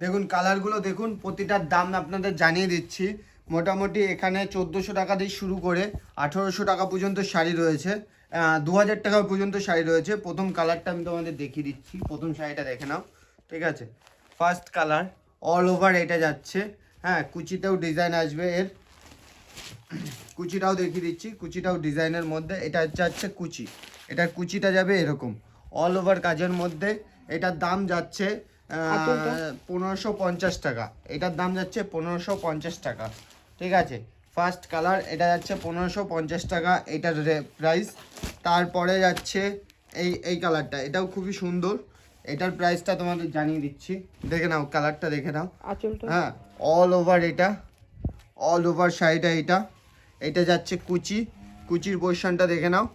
দেখুন কালারগুলো দেখুন, প্রতিটার দাম আপনাদের জানিয়ে দিচ্ছি। মোটামুটি এখানে 1400 টাকা দিয়ে শুরু করে 1800 টাকা পর্যন্ত শাড়ি রয়েছে, 2000 টাকা পর্যন্ত শাড়ি রয়েছে। প্রথম কালারটা আমি তোমাদের দেখিয়ে দিচ্ছি, প্রথম শাড়িটা দেখে নাও, ঠিক আছে। ফার্স্ট কালার, অল ওভার এটা যাচ্ছে, হ্যাঁ কুচিতেও ডিজাইন আসবে, এর কুচিটাও দেখিয়ে দিচ্ছি, কুচিটাও ডিজাইনের মধ্যে। এটা যাচ্ছে কুচি, এটার কুচিটা যাবে এরকম অল ওভার কাজের মধ্যে। এটার দাম যাচ্ছে 1550 টাকা, এটার দাম যাচ্ছে 1550 টাকা, ঠিক আছে। ফার্স্ট কালার এটা যাচ্ছে 1550 টাকা, এটার প্রাইস। তারপরে যাচ্ছে এই কালারটা, এটাও খুবই সুন্দর, এটার প্রাইসটা তোমাদের জানিয়ে দিচ্ছি, দেখে নাও কালারটা দেখে নাও। হ্যাঁ অল ওভার এটা, অল ওভার শাড়িটা এটা যাচ্ছে কুচি, কুচির পোর্শনটা দেখে নাও।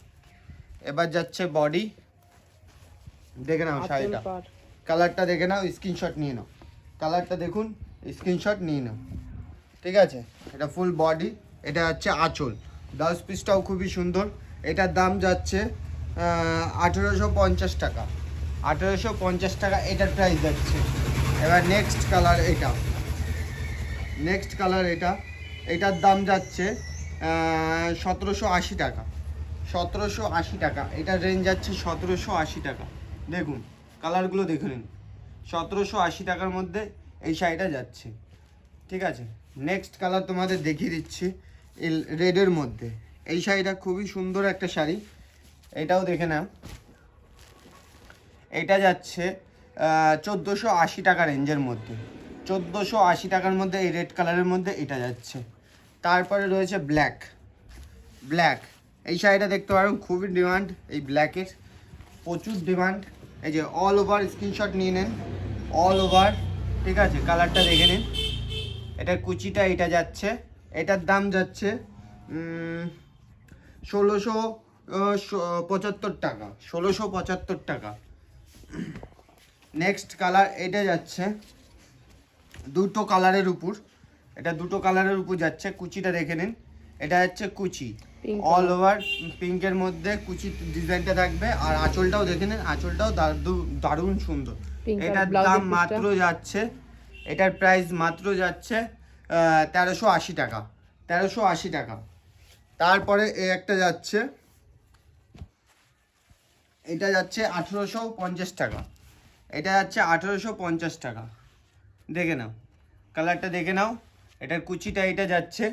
এবার যাচ্ছে বডি, দেখে নাও শাড়িটা, কালারটা দেখে নাও, স্ক্রিনশট নিয়ে নাও, কালারটা দেখুন, স্ক্রিনশট নিয়ে নাও, ঠিক আছে। এটা ফুল বডি, এটা যাচ্ছে আঁচল, ব্লাউজ পিসটাও খুবই সুন্দর। এটার দাম যাচ্ছে 1850 টাকা, 1850 টাকা এটার প্রাইস যাচ্ছে। এবার নেক্সট কালার এটা, নেক্সট কালার এটার দাম যাচ্ছে 1780 টাকা, 1780 টাকা, এটার রেঞ্জ যাচ্ছে 1780 টাকা। দেখুন কালারগুলো দেখে নিন, 1780 টাকার মধ্যে এই শাড়িটা যাচ্ছে, ঠিক আছে। নেক্সট কালার তোমাদের দেখিয়ে দিচ্ছি, রেডের মধ্যে। এই শাড়িটা খুবই সুন্দর একটা শাড়ি, এটাও দেখে নাও। এটা যাচ্ছে 1480 টাকা রেঞ্জের মধ্যে, 1480 টাকার মধ্যে এই রেড কালারের মধ্যে এটা যাচ্ছে। তারপরে রয়েছে ব্ল্যাক, ব্ল্যাক এই শাড়িটা দেখতে পারেন, খুবই ডিমান্ড এই ব্ল্যাকের, প্রচুর ডিমান্ড। এই যে অল ওভার, স্ক্রিনশট নিয়ে নেন, অল ওভার, ঠিক আছে। কালারটা দেখে নিন, এটার কুচিটা এটা যাচ্ছে, এটার দাম যাচ্ছে 1675 টাকা, 1675 টাকা। নেক্সট কালার এটা যাচ্ছে দুটো কালারের উপর, এটা দুটো কালারের উপর যাচ্ছে, কুচিটা দেখে নিন, এটা যাচ্ছে কুচি অল ওভার পিঙ্কের মধ্যে কুচি ডিজাইনটা থাকবে। আর আঁচলটাও দেখে নিন, আঁচলটাও দারুণ সুন্দর। এটার দাম মাত্র যাচ্ছে, এটার প্রাইস মাত্র যাচ্ছে 1380 টাকা, 1380 টাকা। তারপরে একটা যাচ্ছে, এটা যাচ্ছে 1850 টাকা, এটা যাচ্ছে 1850 টাকা, দেখে নাও কালারটা দেখে নাও। এটার কুচিটা এটা যাচ্ছে।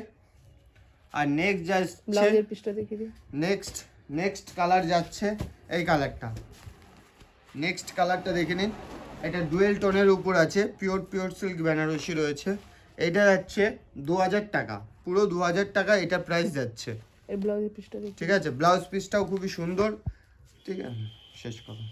আর নেক্সট যাচ্ছে, নেক্সট কালার যাচ্ছে এই কালারটা, নেক্সট কালারটা দেখে নিন। এটা ডুয়েল টোনের উপর আছে, পিওর সিল্ক বেনারসি রয়েছে। এটা যাচ্ছে 2000 টাকা, পুরো 2000 টাকা এটা প্রাইস যাচ্ছে, ঠিক আছে। ব্লাউজ পিসটাও খুবই সুন্দর, ঠিক আছে। শেষ করো।